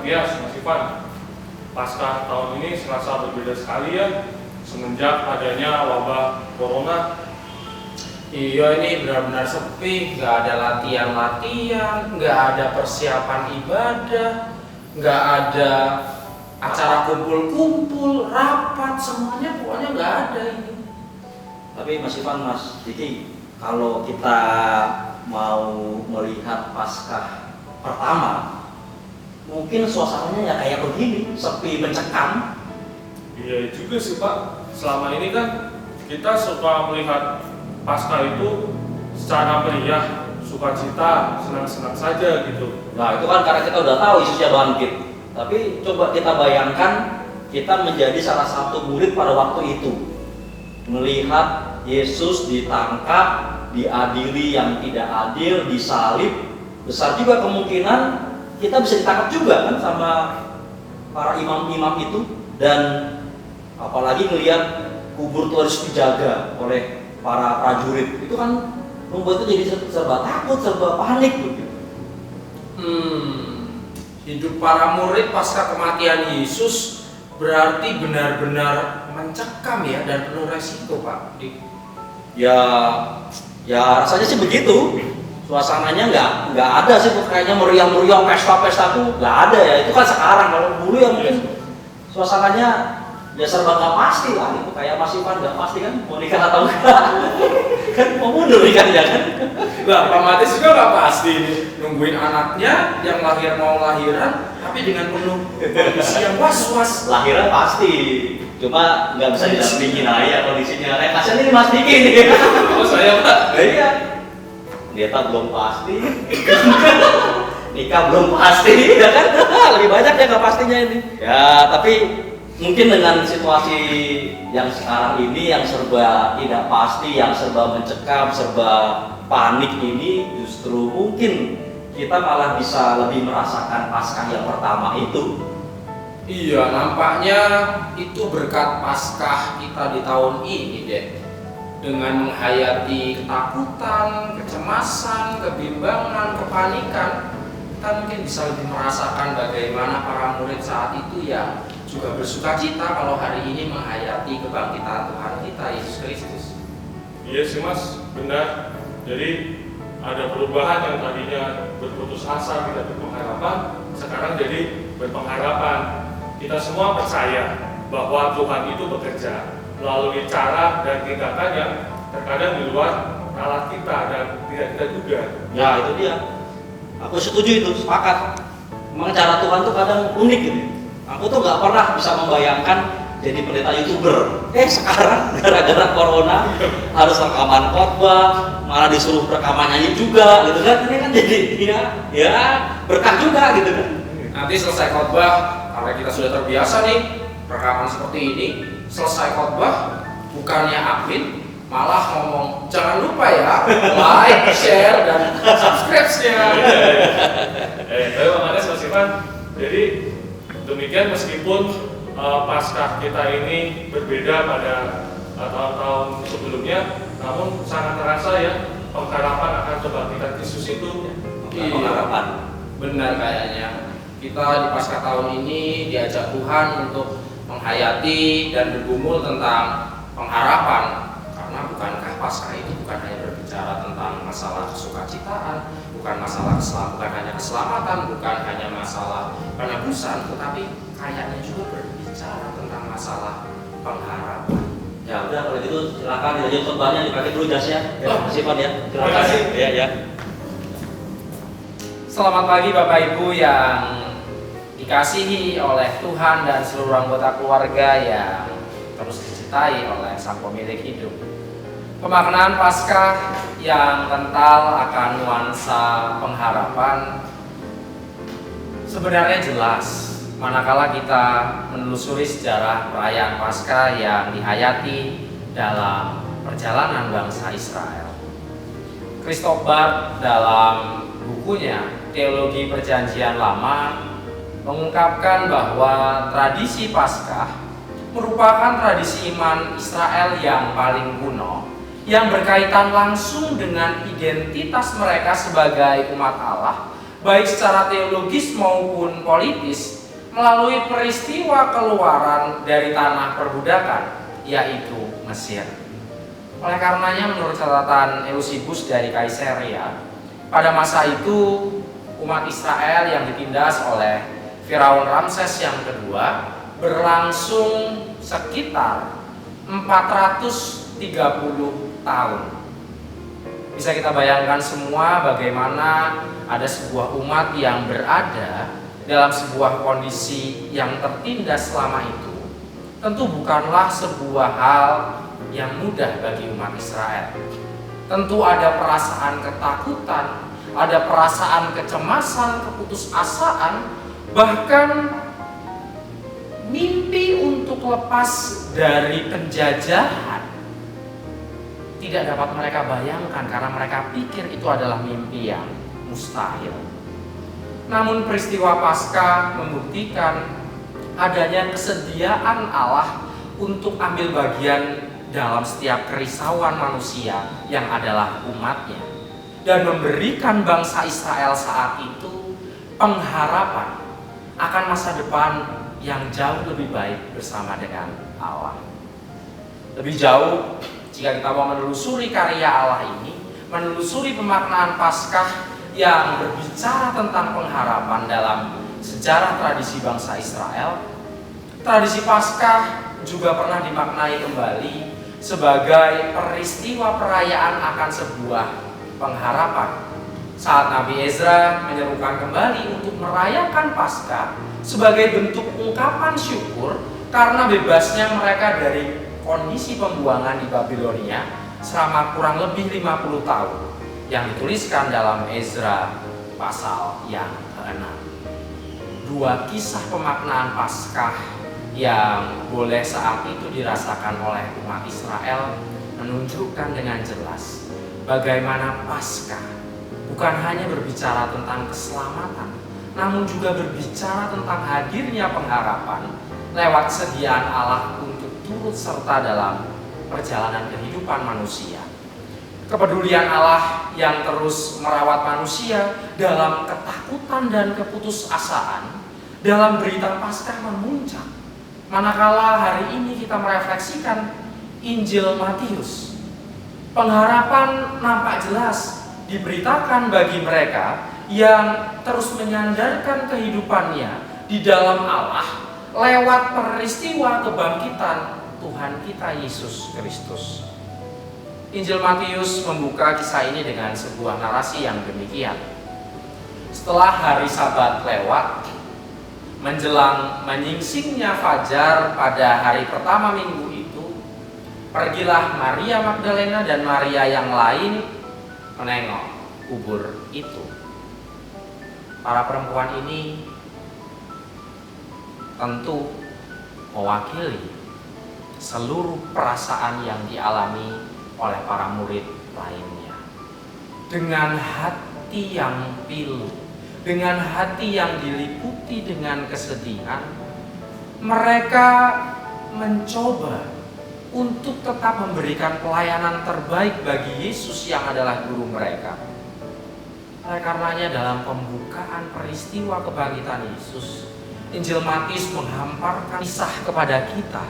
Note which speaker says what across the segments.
Speaker 1: Matias, Mas Ivan, Paskah tahun ini serasa berbeda sekali ya semenjak adanya wabah corona.
Speaker 2: Iya, ini benar-benar sepi, nggak ada latihan-latihan, nggak ada persiapan ibadah, nggak ada acara kumpul-kumpul, rapat, semuanya pokoknya nggak ada ini.
Speaker 3: Tapi Mas Ivan, Mas Diki, kalau kita mau melihat Paskah pertama, mungkin suasananya ya kayak begini, sepi mencekam.
Speaker 1: Iya juga sih Pak, selama ini kan kita suka melihat Paskah itu secara meriah, sukacita, senang-senang saja gitu.
Speaker 3: Nah itu kan karena kita udah tahu Yesusnya bangkit. Tapi coba kita bayangkan kita menjadi salah satu murid pada waktu itu, melihat Yesus ditangkap, diadili yang tidak adil, disalib. Besar juga kemungkinan kita bisa ditangkap juga kan sama para imam-imam itu. Dan apalagi melihat kubur itu harus dijaga oleh para prajurit, itu kan membuat itu jadi serba takut, serba panik begitu.
Speaker 2: Hidup para murid pasca kematian Yesus berarti benar-benar mencekam ya dan penuh resiko, Pak.
Speaker 3: Ya rasanya sih begitu. Suasananya nggak ada sih kayaknya meriah-meriah pesta-pesta tuh nggak ada ya. Itu kan sekarang, kalau dulu ya mungkin suasananya ya serba nggak pasti lah gitu. Kayak Mas Ivan nggak pasti kan mau nikah atau enggak. Kan mau mundur nikahnya kan.
Speaker 2: Lah, Pak Matias juga nggak pasti nungguin anaknya yang mau lahiran, tapi dengan penuh kondisi yang was-was.
Speaker 3: Lahiran pasti, cuma nggak bisa didampingin aja kondisinya. Kayak kasian ini Mas Diki nih.
Speaker 1: Oh saya Pak?
Speaker 3: Iya. Pendeta belum pasti. Nikah belum pasti, ya kan? Lebih banyak ya nggak pastinya ini. Ya, tapi mungkin dengan situasi yang sekarang ini yang serba tidak pasti, yang serba mencekam, serba panik ini, justru mungkin kita malah bisa lebih merasakan Paskah yang pertama itu.
Speaker 2: Iya, nampaknya itu berkat Paskah kita di tahun ini deh. Dengan menghayati ketakutan, kecemasan, kebimbangan, kepanikan, kita mungkin bisa lebih merasakan bagaimana para murid saat itu ya juga bersuka cita kalau hari ini menghayati kebangkitan Tuhan kita Yesus Kristus.
Speaker 1: Iya sih Mas, benar. Jadi ada perubahan yang tadinya berputus asa, tidak berpengharapan, sekarang jadi berpengharapan. Kita semua percaya bahwa Tuhan itu bekerja melalui cara dan tindakan yang terkadang di luar nalar kita dan tidak kita duga.
Speaker 3: Ya itu dia. Aku setuju itu, sepakat. Memang cara Tuhan tuh kadang unik gitu. Aku tuh nggak pernah bisa membayangkan jadi pendeta YouTuber. Sekarang gara-gara corona harus rekaman khotbah, malah disuruh rekaman nyanyi juga gitu kan. Ini kan jadi ya berkah juga gitu kan.
Speaker 2: Nanti selesai khotbah, karena kita sudah terbiasa nih rekaman seperti ini, selesai khotbah bukannya amin, malah ngomong jangan lupa ya like, share, dan subscribe-nya.
Speaker 1: Tapi makanya Mas Ivan, jadi demikian meskipun Paskah kita ini berbeda pada tahun-tahun sebelumnya, namun sangat terasa ya pengharapan akan kebangkitan Yesus itu.
Speaker 3: Pengharapan.
Speaker 2: Benar kayaknya. Kita di Paskah tahun ini diajak Tuhan untuk menghayati dan bergumul tentang pengharapan. Karena bukankah Paskah itu bukan hanya berbicara tentang masalah kesukacitaan, bukan hanya keselamatan, bukan hanya masalah penebusan, tetapi kayaknya juga berbicara tentang masalah pengharapan.
Speaker 3: Ya udah kalau gitu silakan dilanjut khotbahnya, dipakai dulu jasnya. Mas Ivan ya.
Speaker 1: Terima kasih.
Speaker 3: Ya.
Speaker 2: Selamat pagi Bapak Ibu yang dikasihi oleh Tuhan dan seluruh anggota keluarga yang terus dicintai oleh Sang Pemilik hidup. Pemaknaan Paskah yang kental akan nuansa pengharapan sebenarnya jelas manakala kita menelusuri sejarah perayaan Paskah yang dihayati dalam perjalanan bangsa Israel. Christoph Barth dalam bukunya Teologi Perjanjian Lama mengungkapkan bahwa tradisi Paskah merupakan tradisi iman Israel yang paling kuno yang berkaitan langsung dengan identitas mereka sebagai umat Allah baik secara teologis maupun politis, melalui peristiwa keluaran dari tanah perbudakan, yaitu Mesir. Oleh karenanya, menurut catatan Eusebius dari Kaisarea, pada masa itu umat Israel yang ditindas oleh Firaun Ramses yang kedua berlangsung sekitar 430 tahun. Bisa kita bayangkan semua bagaimana ada sebuah umat yang berada dalam sebuah kondisi yang tertindas selama itu. Tentu bukanlah sebuah hal yang mudah bagi umat Israel. Tentu ada perasaan ketakutan, ada perasaan kecemasan, keputusasaan, bahkan mimpi untuk lepas dari penjajahan tidak dapat mereka bayangkan karena mereka pikir itu adalah mimpi yang mustahil. Namun peristiwa Paskah membuktikan adanya kesediaan Allah untuk ambil bagian dalam setiap kerisauan manusia yang adalah umatnya, dan memberikan bangsa Israel saat itu pengharapan akan masa depan yang jauh lebih baik bersama dengan Allah. Lebih jauh, jika kita mau menelusuri karya Allah ini, menelusuri pemaknaan Paskah yang berbicara tentang pengharapan dalam sejarah tradisi bangsa Israel, tradisi Paskah juga pernah dimaknai kembali sebagai peristiwa perayaan akan sebuah pengharapan. Saat Nabi Ezra menyerukan kembali untuk merayakan Paskah sebagai bentuk ungkapan syukur karena bebasnya mereka dari kondisi pembuangan di Babilonia selama kurang lebih 50 tahun, yang dituliskan dalam Ezra pasal yang ke-6. Dua kisah pemaknaan Paskah yang boleh saat itu dirasakan oleh umat Israel menunjukkan dengan jelas bagaimana Paskah bukan hanya berbicara tentang keselamatan, namun juga berbicara tentang hadirnya pengharapan lewat kesediaan Allah untuk turut serta dalam perjalanan kehidupan manusia. Kepedulian Allah yang terus merawat manusia dalam ketakutan dan keputusasaan dalam berita Paskah memuncak. Manakala hari ini kita merefleksikan Injil Matius, pengharapan nampak jelas diberitakan bagi mereka yang terus menyandarkan kehidupannya di dalam Allah lewat peristiwa kebangkitan Tuhan kita Yesus Kristus. Injil Matius membuka kisah ini dengan sebuah narasi yang demikian. Setelah hari Sabat lewat, menjelang menyingsingnya fajar pada hari pertama minggu itu, pergilah Maria Magdalena dan Maria yang lain menengok kubur itu. Para perempuan ini tentu mewakili seluruh perasaan yang dialami oleh para murid lainnya. Dengan hati yang pilu, dengan hati yang diliputi dengan kesedihan, mereka mencoba untuk tetap memberikan pelayanan terbaik bagi Yesus yang adalah guru mereka. Oleh karenanya, dalam pembukaan peristiwa kebangkitan Yesus, Injil Matius menghamparkan kisah kepada kita,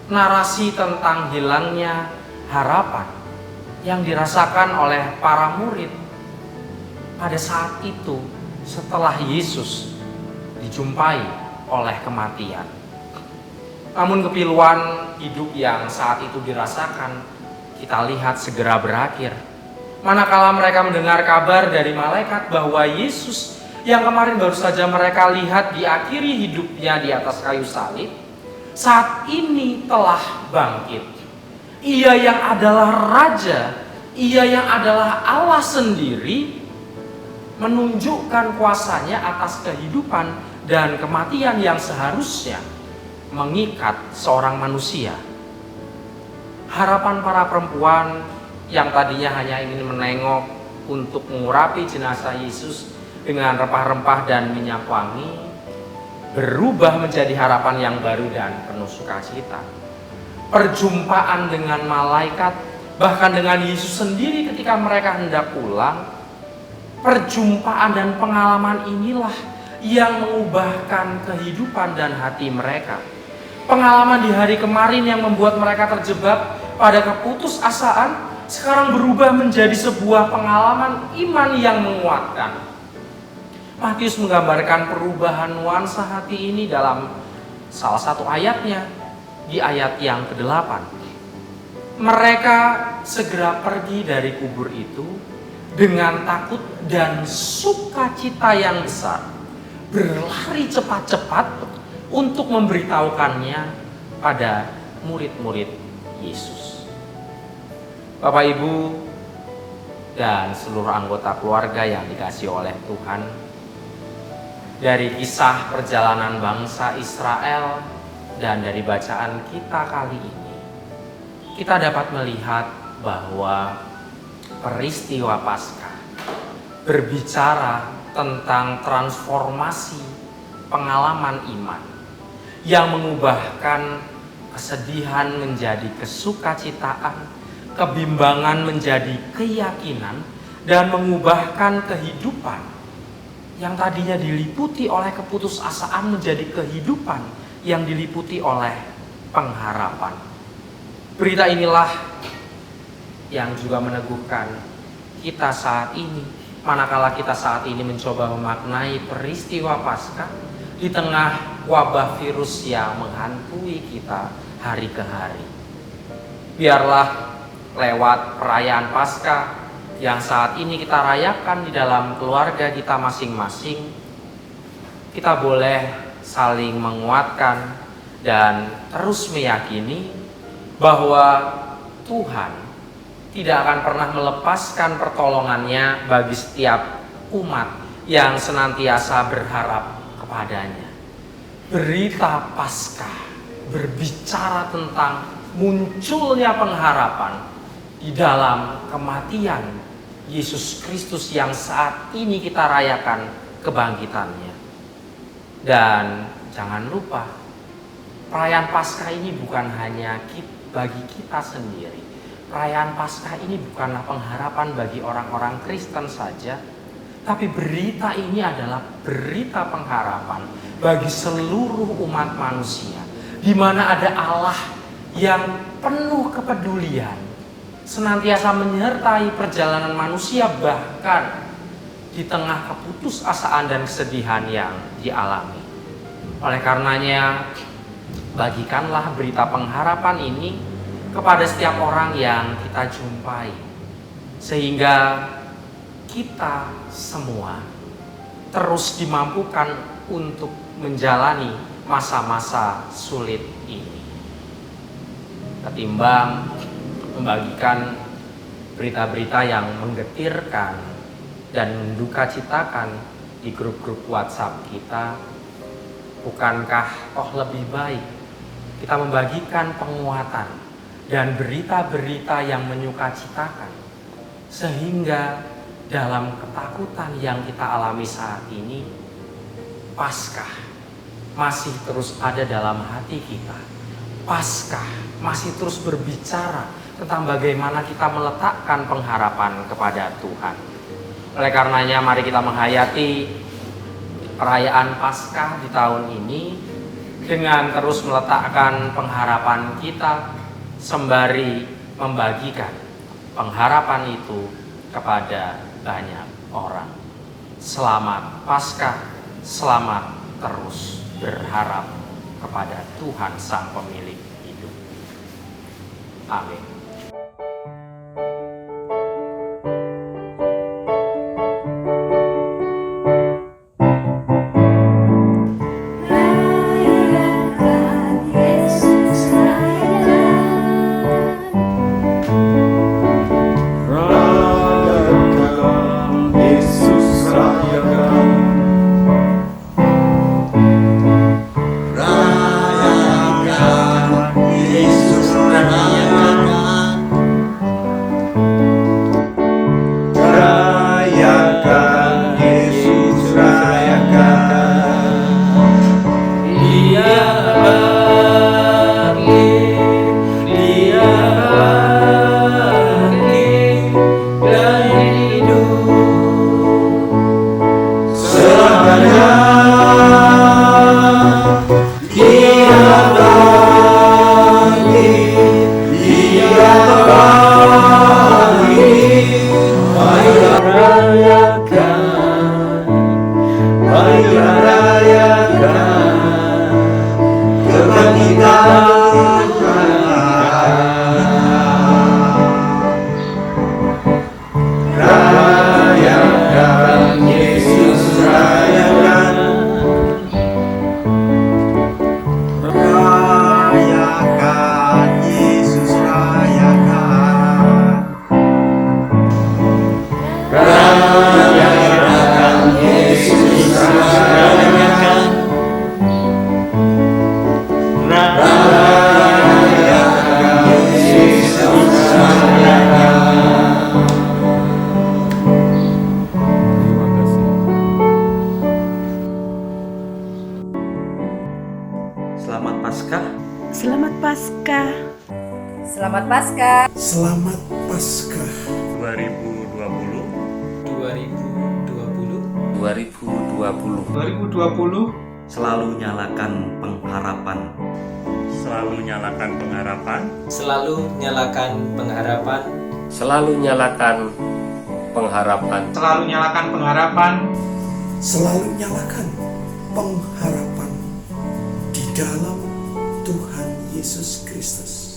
Speaker 2: narasi tentang hilangnya harapan yang dirasakan oleh para murid pada saat itu setelah Yesus dijumpai oleh kematian. Namun kepiluan hidup yang saat itu dirasakan kita lihat segera berakhir. Manakala mereka mendengar kabar dari malaikat bahwa Yesus yang kemarin baru saja mereka lihat diakhiri hidupnya di atas kayu salib, saat ini telah bangkit. Ia yang adalah Raja, Ia yang adalah Allah sendiri, menunjukkan kuasanya atas kehidupan dan kematian yang seharusnya mengikat seorang manusia. Harapan para perempuan yang tadinya hanya ingin menengok untuk mengurapi jenazah Yesus dengan rempah-rempah dan minyak wangi berubah menjadi harapan yang baru dan penuh sukacita. Perjumpaan dengan malaikat, bahkan dengan Yesus sendiri ketika mereka hendak pulang,
Speaker 4: Perjumpaan dan pengalaman inilah yang mengubahkan kehidupan dan hati mereka. Pengalaman di hari kemarin yang membuat mereka terjebak pada keputusasaan sekarang berubah menjadi sebuah pengalaman iman yang menguatkan. Matius menggambarkan perubahan nuansa hati ini dalam salah satu ayatnya, di ayat yang ke-8. Mereka segera pergi dari kubur itu dengan takut dan sukacita yang besar, berlari cepat-cepat untuk memberitahukannya pada murid-murid Yesus. Bapak, Ibu, dan seluruh anggota keluarga yang dikasihi oleh Tuhan, dari kisah perjalanan bangsa Israel dan dari bacaan kita kali ini, kita dapat melihat bahwa peristiwa Paskah berbicara tentang transformasi pengalaman iman yang mengubahkan kesedihan menjadi kesukacitaan, kebimbangan menjadi keyakinan, dan mengubahkan kehidupan yang tadinya diliputi oleh keputusasaan menjadi kehidupan yang diliputi oleh pengharapan. Berita inilah yang juga meneguhkan kita saat ini, manakala kita saat ini mencoba memaknai peristiwa Paskah di tengah wabah virus yang menghantui kita hari ke hari. Biarlah lewat perayaan Paskah yang saat ini kita rayakan di dalam keluarga kita masing-masing, kita boleh saling menguatkan dan terus meyakini bahwa Tuhan tidak akan pernah melepaskan pertolongannya bagi setiap umat yang senantiasa berharap kepadanya. Berita Paskah berbicara tentang munculnya pengharapan di dalam kematian Yesus Kristus yang saat ini kita rayakan kebangkitannya. Dan jangan lupa, perayaan Paskah ini bukan hanya bagi kita sendiri. Perayaan Paskah ini bukanlah pengharapan bagi orang-orang Kristen saja, tapi berita ini adalah berita pengharapan bagi seluruh umat manusia, di mana ada Allah yang penuh kepedulian, senantiasa menyertai perjalanan manusia bahkan di tengah keputusasaan dan kesedihan yang dialami. Oleh karenanya, bagikanlah berita pengharapan ini kepada setiap orang yang kita jumpai, sehingga kita semua terus dimampukan untuk menjalani masa-masa sulit ini. Ketimbang membagikan berita-berita yang menggetirkan dan mendukacitakan di grup-grup WhatsApp kita, bukankah toh lebih baik kita membagikan penguatan dan berita-berita yang menyukacitakan, sehingga dalam ketakutan yang kita alami saat ini, Paskah masih terus ada dalam hati kita. Paskah masih terus berbicara tentang bagaimana kita meletakkan pengharapan kepada Tuhan. Oleh karenanya, mari kita menghayati perayaan Paskah di tahun ini dengan terus meletakkan pengharapan kita sembari membagikan pengharapan itu kepada banyak orang. Selamat Paskah, selamat terus berharap kepada Tuhan Sang Pemilik hidup. Amin.
Speaker 5: Rayakan Yesus, rayakan
Speaker 3: rayakan, marilah rayakan kebangkitan Tuhan. Rayakan Yesus, rayakan. Rayakan Yesus, rayakan. Rayakan Yesus, rayakan. Rayakan Yesus, rayakan. Terima kasih. Selamat Paskah.
Speaker 5: Selamat Paskah.
Speaker 6: Selamat Paskah.
Speaker 7: Selamat Paskah
Speaker 1: 2020.
Speaker 3: 2020 selalu nyalakan pengharapan.
Speaker 1: Selalu nyalakan pengharapan.
Speaker 8: Selalu nyalakan pengharapan.
Speaker 9: Selalu nyalakan pengharapan.
Speaker 10: Selalu nyalakan pengharapan.
Speaker 7: selalu nyalakan pengharapan di dalam Tuhan Yesus Kristus.